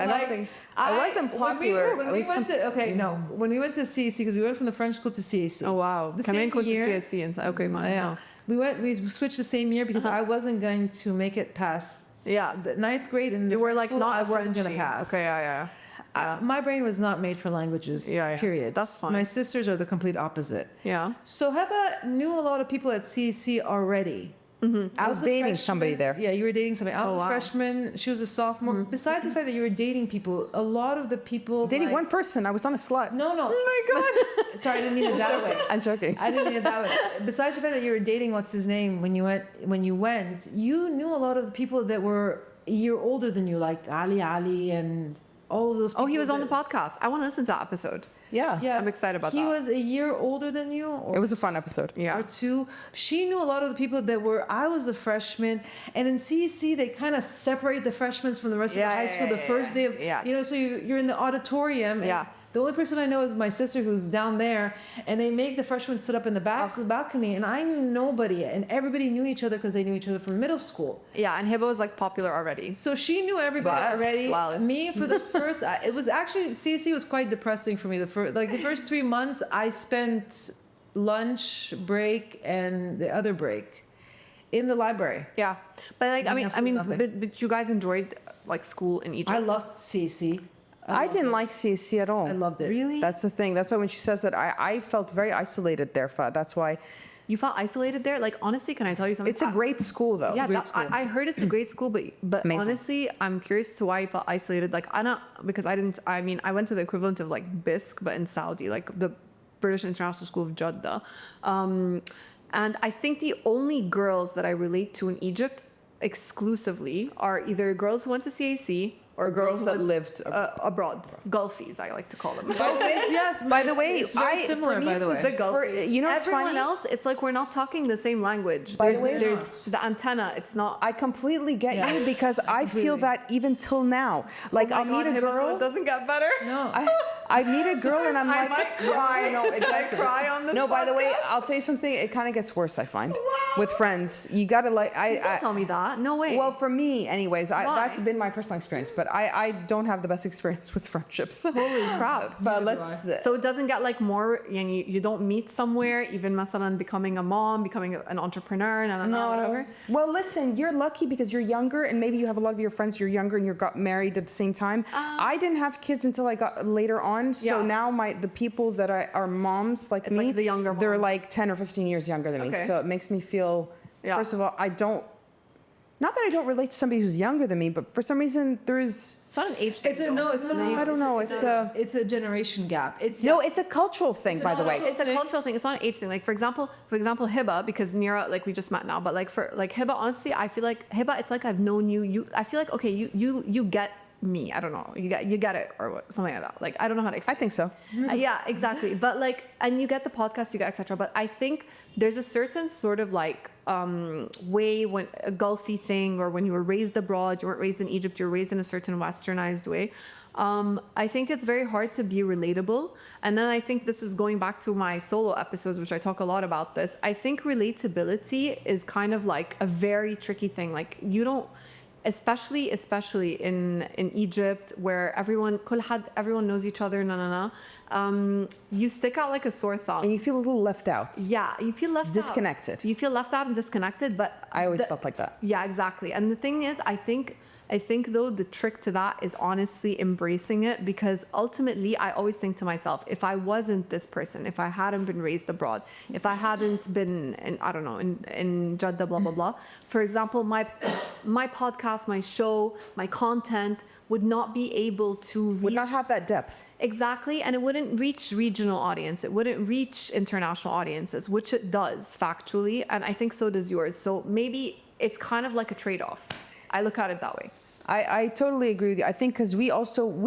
I wasn't popular. When I we was went to when we went to CAC, because we went from the French school to CAC. Oh wow. The Coming same year. to CSC and okay, man. Yeah. We switched the same year because I wasn't going to make it past Yeah. the ninth grade, and You were like not I a wasn't going to Frenchie. pass. Okay, yeah. My brain was not made for languages. Yeah. Period. That's fine. My sisters are the complete opposite. Yeah. So Heba knew a lot of people at CAC already. I was a dating freshman. somebody there. Yeah, you were dating somebody. I was Oh, a wow. freshman. She was a sophomore. Besides the fact that you were dating people, a lot of the people Dating like- one person. I was not a slut. No. Oh my God. Sorry, I didn't mean it that way. I'm joking. I didn't mean it that way. Besides the fact that you were dating what's his name when you went, you knew a lot of the people that were a year older than you, like Ali and all of those people. Oh, he was on the that- podcast. I want to listen to that episode. Yeah. Yes. I'm excited about he that. was a year older than you, or It was a fun episode. Yeah. or two. She knew a lot of the people that were. I was a freshman, and in CEC they kind of separate the freshmen from the rest of the high school. The first day of, yeah. so you're in the auditorium. And Yeah. The only person I know is my sister, who's down there, and they make the freshmen sit up in the balcony, and I knew nobody, and everybody knew each other because they knew each other from middle school. Yeah, and Heba was like popular already. So she knew everybody Yes, already. wow. Me, for the first, it was actually CSC was quite depressing for me. The first 3 months, I spent lunch break and the other break in the library. Yeah, but like Doing absolutely nothing. but you guys enjoyed like school in Egypt. I loved CSC. I didn't like CAC at all. I loved it. Really? That's the thing. That's why when she says that, I felt very isolated there. That's why You felt isolated there. Like honestly, can I tell you something? it's a great school, though. Yeah, great I heard it's a great school, but Amazing. honestly, I'm curious to why you felt isolated. Like I don't because I didn't. I mean, I went to the equivalent of like BISC, but in Saudi, like the British International School of Jeddah. And I think the only girls that I relate to in Egypt exclusively are either girls who went to CAC or girls that lived abroad. Gulfies, I like to call them. Yes. By the way, it's very similar. for me, By the it's way, a Gulf. You know what's Everyone funny? else, it's like we're not talking the same language. By the way, there's the antenna. It's not. I completely get you because I feel that even till now. Like I'll meet a It girl. doesn't get better. no. I meet a girl and I'm I like, might cry. No, it I doesn't. cry on this No, by the way, podcast. I'll tell you something. It kind of gets worse. I find with friends, you gotta like. Don't tell me that. No way. Well, for me, anyways, Why? that's been my personal experience. But I don't have the best experience with friendships. holy crap. But let's. So it doesn't get like more. You don't meet somewhere. Even مثلا becoming a mom, becoming an entrepreneur, and whatever. Well, listen, you're lucky because you're younger, and maybe you have a lot of your friends. You're younger, and you got married at the same time. I didn't have kids until I got later on. So Yeah. now the people that are moms like It's me, like the younger they're moms. like 10 or 15 years younger than me. Okay. So it makes me feel. Yeah. First of all, I don't. Not that I don't relate to somebody who's younger than me, but for some reason there's. It's not an age thing. It's a no. It's not. I don't know. It's a generation gap. It's No, it's a cultural thing, by the way. It's a cultural thing. It's not an age thing. Like for example, Hiba, because Nira, like we just met now, but like Hiba, honestly, I feel like Hiba, it's like I've known you. I feel like okay, you get me. I don't know. You get it or something like that. Like, I don't know how to explain. I think so. Yeah, exactly. But like, and you get the podcast, you get etc. But I think there's a certain sort of like way, when a Gulfy thing, or when you were raised abroad, you weren't raised in Egypt, you were raised in a certain westernized way. I think it's very hard to be relatable. And then I think this is going back to my solo episodes, which I talk a lot about this. I think relatability is kind of like a very tricky thing. Like, you don't, especially in Egypt, where everyone knows each other, you stick out like a sore thumb. And you feel a little left out. Yeah, you feel left disconnected. out. You feel left out and disconnected, but I always felt like that. Yeah, exactly. And the thing is, I think though the trick to that is honestly embracing it, because ultimately I always think to myself, if I wasn't this person, if I hadn't been raised abroad, if I hadn't been in Jeddah, blah blah blah, for example, my podcast, my show, my content would not be able to would not have that depth. Exactly, and it wouldn't reach regional audience, it wouldn't reach international audiences, which it does factually, and I think so does yours. So maybe it's kind of like a trade-off. I look at it that way. I totally agree with you. I think because we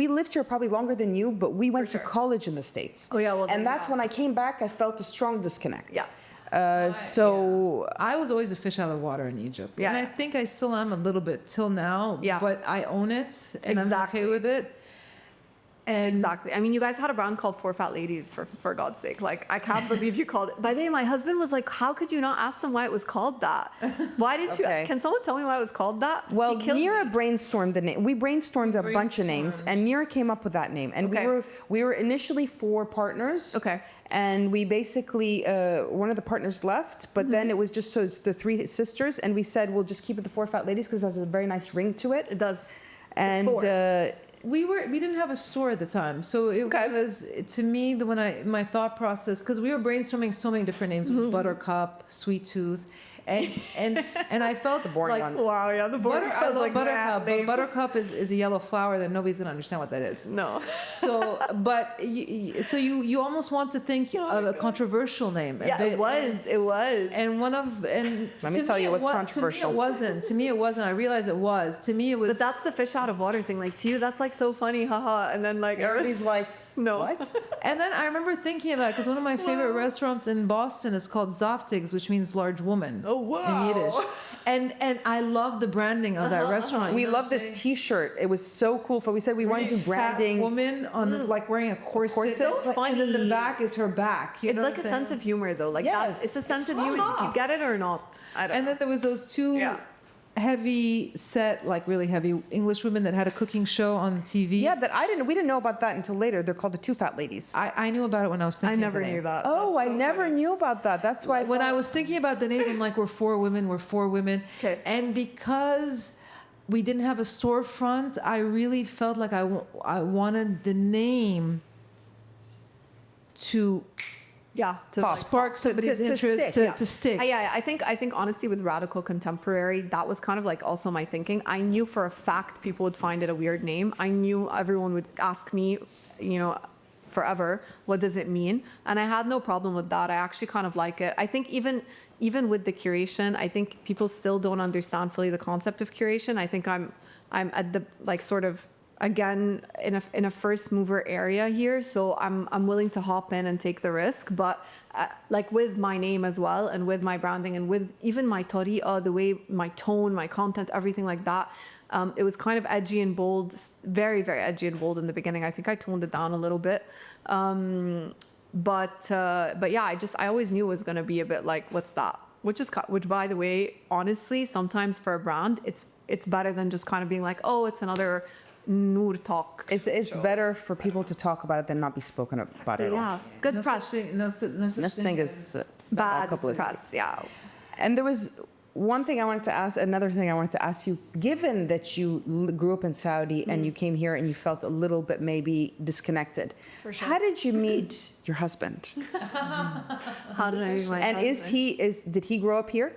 lived here probably longer than you, but we went to college in the States. Oh yeah, well, and that's when I came back, I felt a strong disconnect. Yeah. I was always a fish out of water in Egypt. Yeah. And I think I still am a little bit till now. Yeah. But I own it and I'm okay with it. And exactly. I mean, you guys had a brand called Four Fat Ladies, for God's sake. Like, I can't believe you called it. By the way, my husband was like, how could you not ask them why it was called that? Why did you? Can someone tell me why it was called that? Well, Nira brainstormed the name. We brainstormed a bunch of names, and Nira came up with that name. And we were initially 4 partners. Okay. And we basically, one of the partners left, but then it was just it's the 3 sisters, and we said, we'll just keep it the Four Fat Ladies because it has a very nice ring to it. It does. And we didn't have a store at the time, so it was, to me, my thought process, because we were brainstorming so many different names. It was Buttercup, Sweet Tooth, and I felt the boring like, ones. Wow, yeah, the boring I love like Buttercup, but Buttercup is a yellow flower that nobody's gonna understand what that is. No. So, but you almost want to think of a controversial name. Yeah, it was. And let me tell you, it was controversial. To me, it wasn't. I realized it was. To me, it was. But that's the fish out of water thing. Like, to you, that's like so funny, haha. And then like Everybody's like, no. What? And then I remember thinking about it, because one of my favorite restaurants in Boston is called Zaftigs, which means large woman. Oh, wow. In Yiddish. And I love the branding of that restaurant. We love this T-shirt. It was so cool. We said we wanted to do branding. Fat woman on like wearing a corset. So funny. And then the back is her back. It's like a sense of humor, though. Like, it's a sense of humor. Did you get it or not? I don't know. And then there was those 2 heavy set, like really heavy English women that had a cooking show on TV. Yeah, we didn't know about that until later. They're called the Two Fat Ladies. I knew about it when I was thinking. I never knew that. Oh, I never knew about that. That's why when I was thinking about the name, I'm like, we're 4 women. Okay. And because we didn't have a storefront, I really felt like I wanted the name to spark somebody's interest to stick. I think honestly, with radical contemporary, that was kind of like also my thinking. I knew for a fact people would find it a weird name. I knew everyone would ask me, forever, what does it mean? And I had no problem with that. I actually kind of like it. I think even with the curation, I think people still don't understand fully the concept of curation. I think I'm at the sort of, again, in a first mover area here, so I'm willing to hop in and take the risk. But with my name as well, and with my branding, and with even my tariqa, the way, my tone, my content, everything like that, it was kind of edgy and bold, very, very edgy and bold in the beginning. I think I toned it down a little bit. But yeah, I always knew it was going to be a bit like, what's that? Which, by the way, honestly, sometimes for a brand, it's better than just kind of being like, oh, it's another Nour talk. It's better for people to talk about it than not be spoken about it at all. Yeah, good press. No such thing as bad press. Yeah. And there was one thing I wanted to ask, another thing I wanted to ask you, given that you grew up in Saudi and you came here and you felt a little bit maybe disconnected, For sure. how did you meet your husband? How did I meet my and husband? Did he grow up here?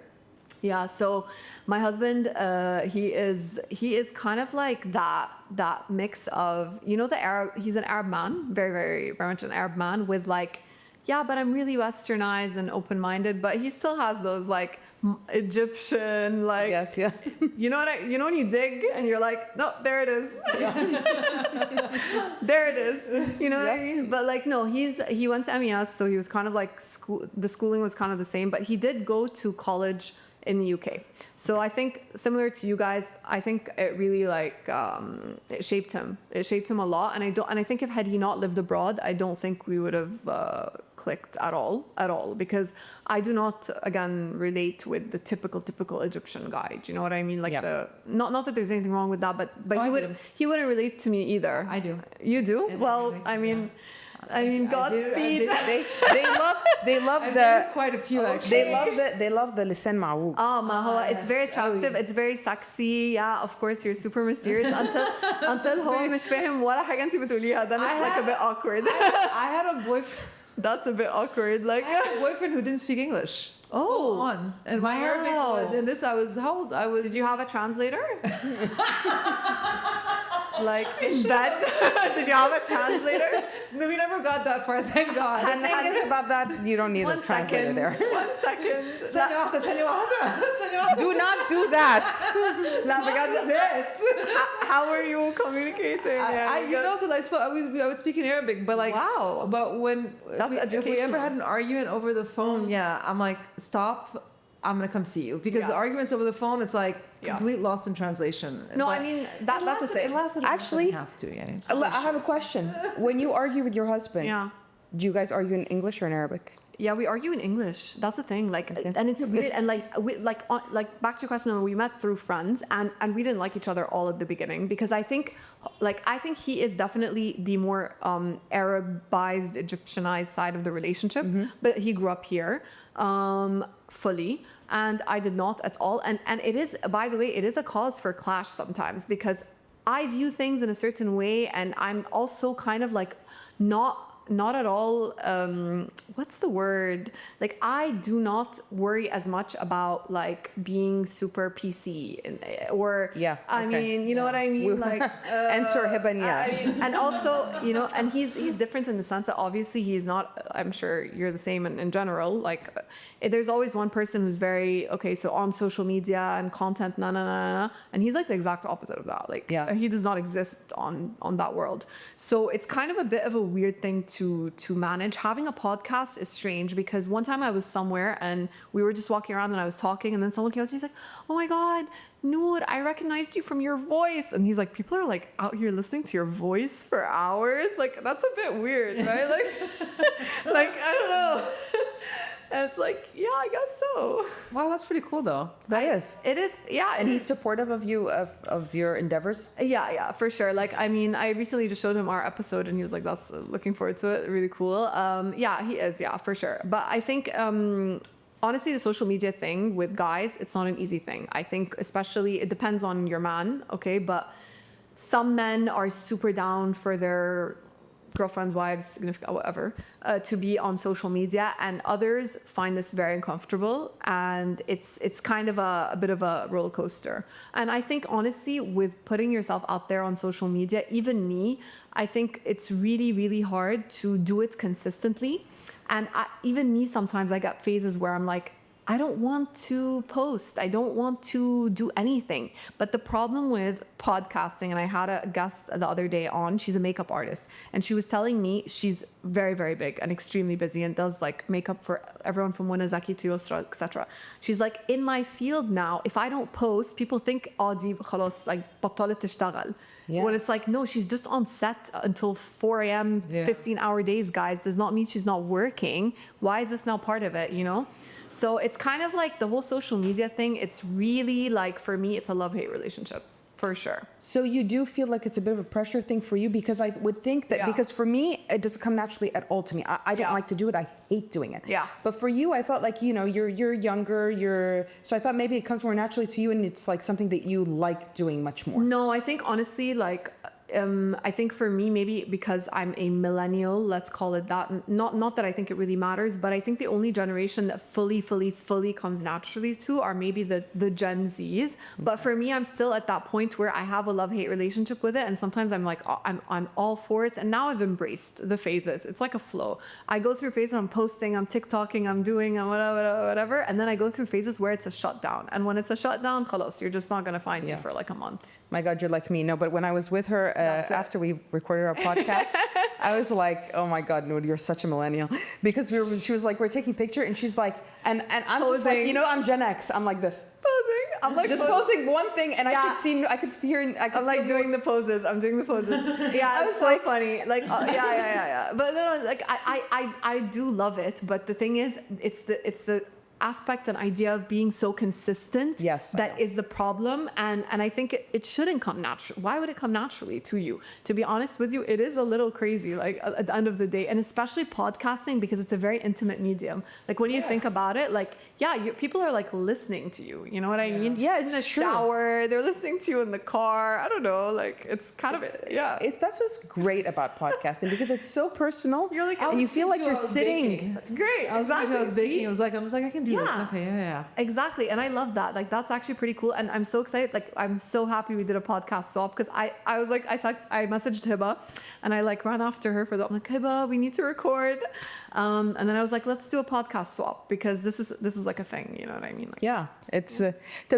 Yeah, so my husband, he is kind of like that mix of, the Arab, he's an Arab man, very, very, very much an Arab man with like, yeah, but I'm really westernized and open-minded, but he still has those like Egyptian, like Yes, yeah. you know when you dig and you're like, no, there it is. There it is. You know what I mean? But like, no, he went to MES, so he was kind of like the schooling was kind of the same, but he did go to college in the UK. So I think similar to you guys, I think it really like it shaped him. It shaped him a lot, and I think if had he not lived abroad, I don't think we would have clicked at all, because I do not again relate with the typical Egyptian guy. Do you know what I mean? Like not that there's anything wrong with that, but he wouldn't relate to me either. I do. You do? Well, I mean, Godspeed. They love I've the dated quite a few actually. they love the لسان معوج. ما هو it's yes. very attractive, أوي. it's very sexy. Yeah, of course you're super mysterious until هو مش فاهم ولا حاجة أنت بتقوليها. Then it's like a bit awkward. I had a boyfriend. That's a bit awkward. Like I had a boyfriend who didn't speak English. Oh. On. And my Arabic was in this. I was how old? I was. did you have a translator? Like in bed? Did you have a translator? No, we never got that far, thank God. And the thing is about that, you don't need a translator there. 1 second. Do not do that. لا بجد. How were you communicating? You know, because I would speak in Arabic, but like, Wow. But when That's if we ever educational. had an argument over the phone, I'm like, stop. I'm gonna come see you because the arguments over the phone, it's like complete lost in translation. No, But I mean that's the same. Actually, have to. I have a question. When you argue with your husband, Yeah. do you guys argue in English or in Arabic? Yeah, we argue in English. That's the thing. Like, and it's weird. And like back to your question, we met through friends, and we didn't like each other all at the beginning because I think he is definitely the more Arabized, Egyptianized side of the relationship. But he grew up here fully, and I did not at all. And it is, by the way, it is a cause for clash sometimes because I view things in a certain way, and I'm also kind of like not at all what's the word, like I do not worry as much about like being super PC or I mean you know what I mean, like Enter Hibania. and also and he's different in the sense that obviously he's not, I'm sure you're the same in general, like there's always one person who's very so on social media and content and he's like the exact opposite of that, like he does not exist on that world. So it's kind of a bit of a weird thing to manage. Having a podcast is strange because one time I was somewhere and we were just walking around and I was talking, and then someone came up to me, he's like, oh my God, Nour, I recognized you from your voice. And he's like, people are like out here listening to your voice for hours. Like, that's a bit weird, right? Like, like I don't know. And it's like, yeah, I guess so. Wow, that's pretty cool though. That is. It is, yeah. And he's supportive of you, of your endeavors? Yeah, for sure. Like, I mean, I recently just showed him our episode and he was like, that's looking forward to it. Really cool. Yeah, he is. Yeah, for sure. But I think, honestly, the social media thing with guys, it's not an easy thing. I think especially, it depends on your man, okay? But some men are super down for their girlfriends, wives, significant, whatever, to be on social media, and others find this very uncomfortable, and it's kind of a bit of a roller coaster. And I think honestly, with putting yourself out there on social media, even me, I think it's really, really hard to do it consistently. And even me, sometimes I get phases where I'm like, I don't want to post. I don't want to do anything. But the problem with podcasting, and I had a guest the other day on, she's a makeup artist, and she was telling me she's very, very big and extremely busy and does like makeup for everyone from Wanazaki to Yosra, etc. She's like, in my field now, if I don't post, people think, oh, di khalas, like بطلت تشتغل. When it's like, no, she's just on set until 4 a.m., 15-hour days, guys. Does not mean she's not working. Why is this now part of it, So it's kind of like the whole social media thing. It's really like, for me, it's a love-hate relationship, for sure. So you do feel like it's a bit of a pressure thing for you? Because I would think that, because for me, it doesn't come naturally at all to me. I don't like to do it. I hate doing it. Yeah. But for you, I felt like, you're younger, so I thought maybe it comes more naturally to you, and it's like something that you like doing much more. No, I think honestly, like, I think for me, maybe because I'm a millennial, let's call it that. Not that I think it really matters, but I think the only generation that fully comes naturally to are maybe the Gen Zs. But for me, I'm still at that point where I have a love-hate relationship with it, and sometimes I'm like, oh, I'm all for it. And now I've embraced the phases. It's like a flow. I go through phases. I'm posting, I'm TikToking, I'm doing, I'm whatever, and then I go through phases where it's a shutdown. And when it's a shutdown, khalas, you're just not gonna find me for like a month. My God, you're like me. No, but when I was with her after we recorded our podcast, I was like, oh my God, Nour, you're such a millennial. Because she was like, we're taking a picture, and she's like, and I'm posing. just like, I'm Gen X. I'm like this. Posing. I'm like just posing one thing, and I could hear. I'm like doing the poses. I'm doing the poses. Yeah, it's so funny. Like, yeah. But no, like I do love it. But the thing is, it's the aspect and idea of being so consistent that is the problem, and I think it shouldn't come naturally. Why would it come naturally to you? To be honest with you, it is a little crazy, like at the end of the day, and especially podcasting, because it's a very intimate medium. Like when you think about it, like people are like listening to you, you know what I mean? Yeah, it's in the shower, they're listening to you in the car, I don't know, like it's kind of that's what's great about podcasting, because it's so personal. You're like, and you feel like you're sitting. That's great. I was baking. I was like, I can do this. Okay, yeah. Exactly. And I love that. Like, that's actually pretty cool. And I'm so excited. Like, I'm so happy we did a podcast swap, because I was like, I messaged Hiba, and I like ran after her for that. I'm like, Hiba, we need to record. And then I was like, let's do a podcast swap, because this is like a thing. You know what I mean? Like, yeah. It's so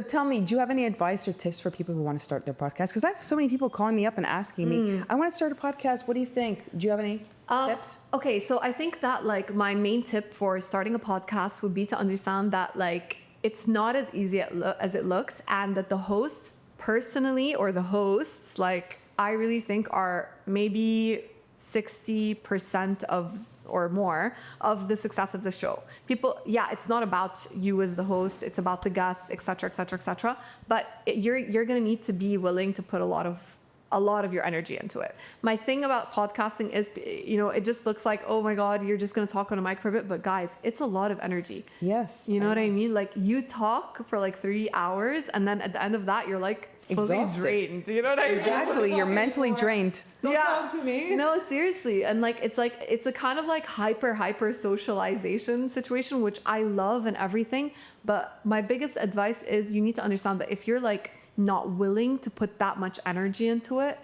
tell me, do you have any advice or tips for people who want to start their podcast? Because I have so many people calling me up and asking me, I want to start a podcast. What do you think? Do you have any tips? Okay, so I think that like my main tip for starting a podcast would be to understand that like it's not as easy as it looks, and that the host personally, or the hosts, like I really think are maybe 60% of or more of the success of the show. People, it's not about you as the host, it's about the guests, etc. But you're gonna need to be willing to put a lot of your energy into it. My thing about podcasting is, it just looks like, oh my God, you're just going to talk on a mic for a bit. But guys, it's a lot of energy. Yes. You know what I mean? Like, you talk for like 3 hours, and then at the end of that, you're like fully drained. You know what I mean? Exactly. You're mentally drained. Don't talk to me. No, seriously. And like, it's a kind of like hyper socialization situation, which I love and everything. But my biggest advice is you need to understand that if you're like not willing to put that much energy into it,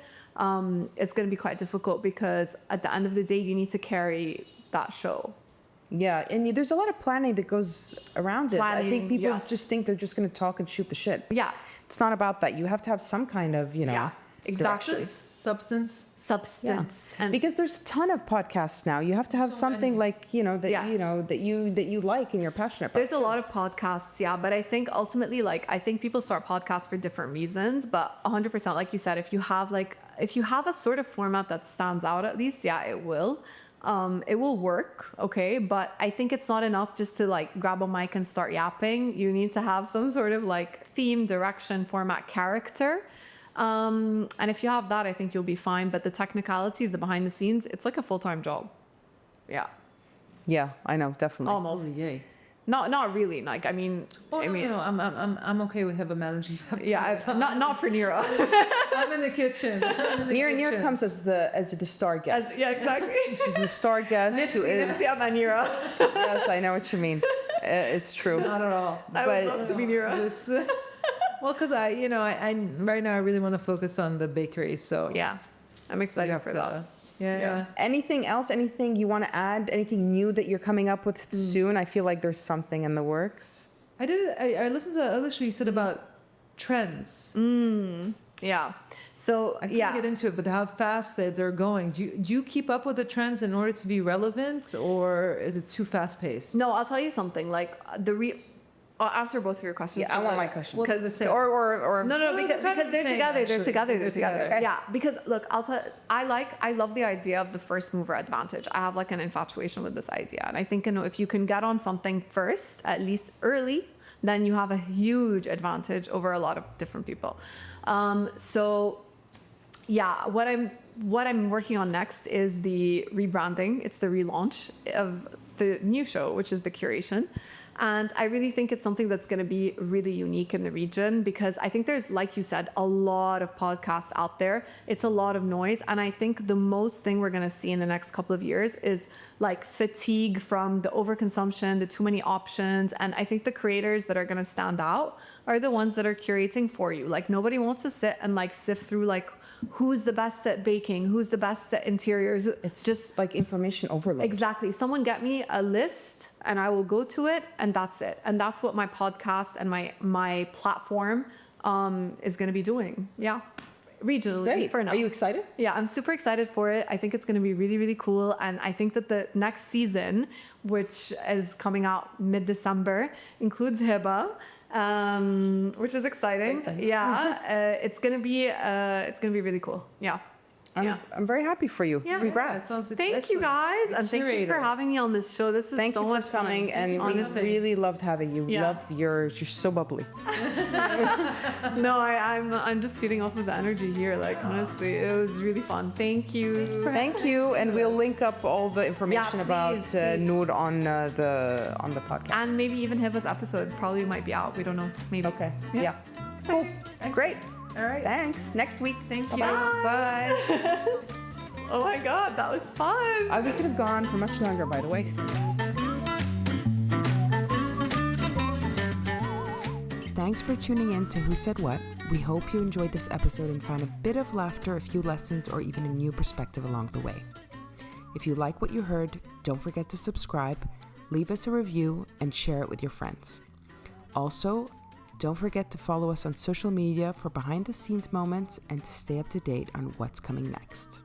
it's going to be quite difficult, because at the end of the day, you need to carry that show. Yeah, and there's a lot of planning that goes around it. I think people just think they're just going to talk and shoot the shit. Yeah. It's not about that. You have to have some kind of, exactly. Substance. Yeah. And because there's a ton of podcasts now. You have to have something like, that you like and you're passionate about. There's a lot of podcasts, but I think ultimately, like, I think people start podcasts for different reasons, but 100%, like you said, if you have a sort of format that stands out, at least, it will. It will work, okay? But I think it's not enough just to like grab a mic and start yapping. You need to have some sort of like theme, direction, format, character. And if you have that, I think you'll be fine. But the technicalities, the behind the scenes, it's like a full-time job. Yeah. Yeah, I know, definitely. Almost. Oh, yay. Not really. Like, I mean, I'm okay with Hiba managing. Not for Nira. I'm in the kitchen. Nira comes as the star guest. Exactly. She's the star guest who is. Nira. Yes, I know what you mean. It's true. Not at all. I would love to be Nira. Well, because I right now I really want to focus on the bakery. So yeah, I'm excited for that. Yeah. Anything else? Anything you want to add? Anything new that you're coming up with soon? I feel like there's something in the works. I listened to the other show you said about trends. Yeah. So I can't get into it, but how fast they're going. Do you keep up with the trends in order to be relevant, or is it too fast paced? No, I'll tell you something. Like I'll answer both of your questions. Yeah, I want my question. Well, the same. Or no, because they're together. They're together. Okay. Yeah, because look, I love the idea of the first mover advantage. I have like an infatuation with this idea, and I think if you can get on something first, at least early, then you have a huge advantage over a lot of different people. So yeah, what I'm working on next is the rebranding. It's the relaunch of the new show, which is the Curation. And I really think it's something that's going to be really unique in the region, because I think there's, like you said, a lot of podcasts out there. It's a lot of noise. And I think the most thing we're going to see in the next couple of years is like fatigue from the overconsumption, the too many options. And I think the creators that are going to stand out are the ones that are curating for you. Like nobody wants to sit and like sift through like who's the best at baking, who's the best at interiors. It's just like information overload. Exactly. Someone get me a list and I will go to it, and that's it. And that's what my podcast and my platform is going to be doing. Yeah. Regionally. Great. For now. Are you excited? Yeah, I'm super excited for it. I think it's going to be really, really cool. And I think that the next season, which is coming out mid-December, includes Hiba, which is exciting. Yeah, it's gonna be really cool. Yeah. I'm very happy for you. Yeah. Congrats. Thank you guys, and thank you for having me on this show. This is Thank so you much for coming, fun. and Honestly. we really loved having you. Yeah. You're so bubbly. No, I'm just feeding off of the energy here. Like honestly, it was really fun. Thank you. Thank you, and we'll link up all the information about please. Nour on the podcast. And maybe even Hiba's episode probably might be out. We don't know. Maybe. Okay. Yeah. Cool. Excellent. Great. All right. Thanks. Next week. Thank you. Bye. Oh my God, that was fun. We could have gone for much longer, by the way. Thanks for tuning in to Who Said What. We hope you enjoyed this episode and found a bit of laughter, a few lessons, or even a new perspective along the way. If you like what you heard, don't forget to subscribe, leave us a review, and share it with your friends. Also, don't forget to follow us on social media for behind-the-scenes moments and to stay up to date on what's coming next.